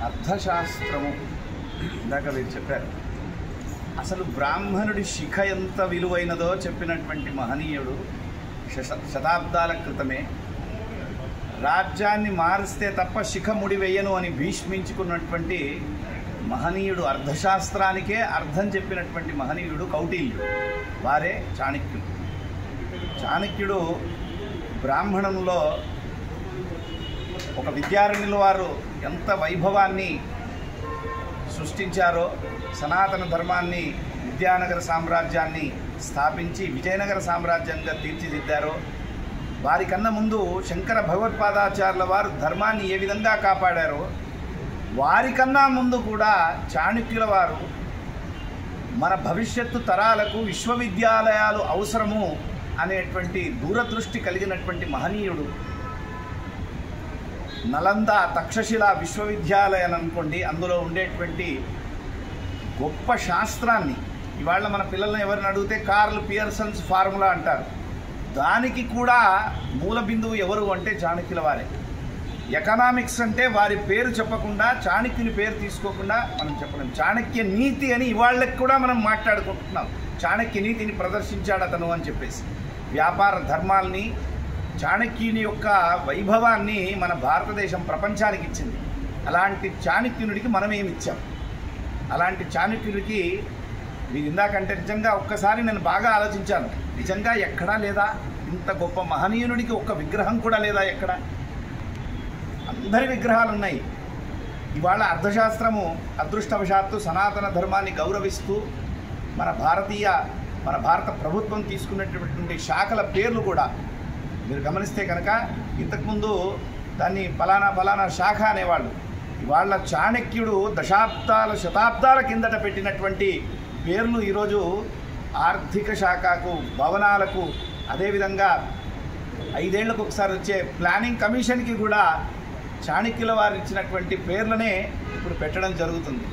అర్థశాస్త్రము ఇందాక మీరు చెప్పారు. అసలు బ్రాహ్మణుడి శిఖ ఎంత విలువైనదో చెప్పినటువంటి మహనీయుడు శతాబ్దాల క్రితమే. రాజ్యాన్ని మారిస్తే తప్ప శిఖ ముడివేయను అని భీష్మించుకున్నటువంటి మహనీయుడు, అర్థశాస్త్రానికే అర్థం చెప్పినటువంటి మహనీయుడు కౌటిల్యుడు. వారే చాణక్యుడు. చాణక్యుడు బ్రాహ్మణంలో ఒక విద్యారణ్యుల వారు ఎంత వైభవాన్ని సృష్టించారో, సనాతన ధర్మాన్ని, విద్యానగర సామ్రాజ్యాన్ని స్థాపించి విజయనగర సామ్రాజ్యంగా తీర్చిదిద్దారో, వారికన్నా ముందు శంకర భగవత్పాదాచార్యుల వారు ధర్మాన్ని ఏ విధంగా కాపాడారో, వారికన్నా ముందు కూడా చాణక్యుల వారు మన భవిష్యత్తు తరాలకు విశ్వవిద్యాలయాలు అవసరము అనేటువంటి దూరదృష్టి కలిగినటువంటి మహనీయుడు. నలంద తక్షశిల విశ్వవిద్యాలయం అనుకోండి, అందులో ఉండేటువంటి గొప్ప శాస్త్రాన్ని, ఇవాళ మన పిల్లల్ని ఎవరిని అడిగితే కార్ల్ పియర్సన్స్ ఫార్ములా అంటారు. దానికి కూడా మూల బిందువు ఎవరు అంటే చాణక్యుల వారే. ఎకనామిక్స్ అంటే వారి పేరు చెప్పకుండా, చాణక్యుని పేరు తీసుకోకుండా మనం చెప్పలేం. చాణక్య నీతి అని ఇవాళ్ళకి కూడా మనం మాట్లాడుకుంటున్నాం. చాణక్య నీతిని ప్రదర్శించాడు అతను అని చెప్పేసి. వ్యాపార ధర్మాల్ని, చాణక్యుని యొక్క వైభవాన్ని మన భారతదేశం ప్రపంచానికి ఇచ్చింది. అలాంటి చాణక్యునికి మనం ఏమిచ్చాం? అలాంటి చాణక్యునికి మీరు ఇందాకంటే నిజంగా ఒక్కసారి నేను బాగా ఆలోచించాను. నిజంగా ఎక్కడా లేదా ఇంత గొప్ప మహనీయునికి ఒక్క విగ్రహం కూడా లేదా? ఎక్కడ? అందరి విగ్రహాలు ఉన్నాయి. ఇవాళ అర్థశాస్త్రము అదృష్టవశాత్తు సనాతన ధర్మాన్ని గౌరవిస్తూ మన భారత ప్రభుత్వం తీసుకున్నటువంటి శాఖల పేర్లు కూడా మీరు గమనిస్తే కనుక ఇంతకుముందు దాన్ని ఫలానా శాఖ అనేవాళ్ళు. ఇవాళ చాణక్యుడు శతాబ్దాల కిందట పెట్టినటువంటి పేర్లు ఈరోజు ఆర్థిక శాఖకు, భవనాలకు, అదేవిధంగా 5 ఏళ్లకు ఒకసారి వచ్చే ప్లానింగ్ కమిషన్కి కూడా చాణక్యుల వారు ఇచ్చినటువంటి పేర్లనే ఇప్పుడు పెట్టడం జరుగుతుంది.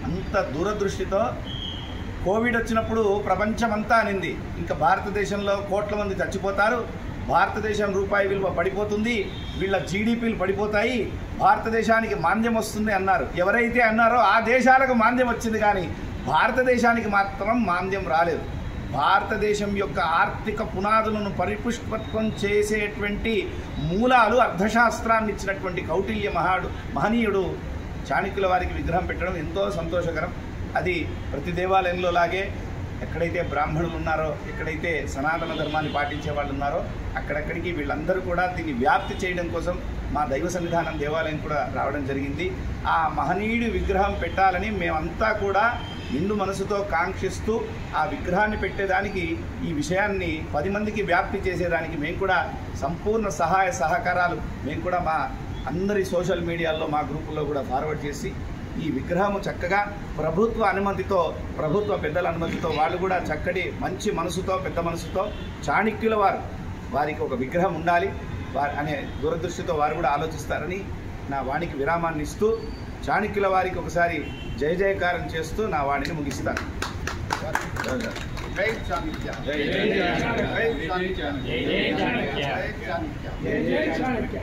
అంత దూరదృష్టితో కోవిడ్ వచ్చినప్పుడు ప్రపంచమంతా అనింది, ఇంకా భారతదేశంలో కోట్ల మంది చచ్చిపోతారు, భారతదేశం రూపాయి విలువ పడిపోతుంది, వీళ్ళ జీడిపీలు పడిపోతాయి, భారతదేశానికి మాంద్యం వస్తుంది అన్నారు. ఎవరైతే అన్నారో ఆ దేశాలకు మాంద్యం వచ్చింది, కానీ భారతదేశానికి మాత్రం మాంద్యం రాలేదు. భారతదేశం యొక్క ఆర్థిక పునాదులను పరిపుష్పత్వం చేసేటువంటి మూలాలు అర్థశాస్త్రాన్ని ఇచ్చినటువంటి కౌటిల్య మహనీయుడు చాణక్యుల వారికి విగ్రహం పెట్టడం ఎంతో సంతోషకరం. అది ప్రతి దేవాలయంలో లాగే ఎక్కడైతే బ్రాహ్మణులు ఉన్నారో, ఎక్కడైతే సనాతన ధర్మాన్ని పాటించే వాళ్ళు ఉన్నారో అక్కడక్కడికి వీళ్ళందరూ కూడా దీన్ని వ్యాప్తి చేయడం కోసం మా దైవ సన్నిధానం దేవాలయం కూడా రావడం జరిగింది. ఆ మహనీయుడి విగ్రహం పెట్టాలని మేమంతా కూడా నిండు మనసుతో కాంక్షిస్తూ ఆ విగ్రహాన్ని పెట్టేదానికి, ఈ విషయాన్ని 10 మందికి వ్యాప్తి చేసేదానికి మేము కూడా సంపూర్ణ సహాయ సహకారాలు మేము కూడా మా అందరి సోషల్ మీడియాల్లో మా గ్రూపుల్లో కూడా ఫార్వర్డ్ చేసి ఈ విగ్రహము చక్కగా ప్రభుత్వ అనుమతితో, ప్రభుత్వ పెద్దల అనుమతితో, వాళ్ళు కూడా చక్కటి మంచి మనసుతో, పెద్ద మనసుతో చాణక్యుల వారికి ఒక విగ్రహం ఉండాలి అనే దూరదృష్టితో వారు కూడా ఆలోచిస్తారని నా వాణికి విరామాన్ని ఇస్తూ చాణక్యుల వారికి ఒకసారి జయ జయకారం చేస్తూ నా వాణిని ముగిస్తాను. జై చాణక్య, జై చాణక్య, జై చాణక్య, జై చాణక్య, జై చాణక్య.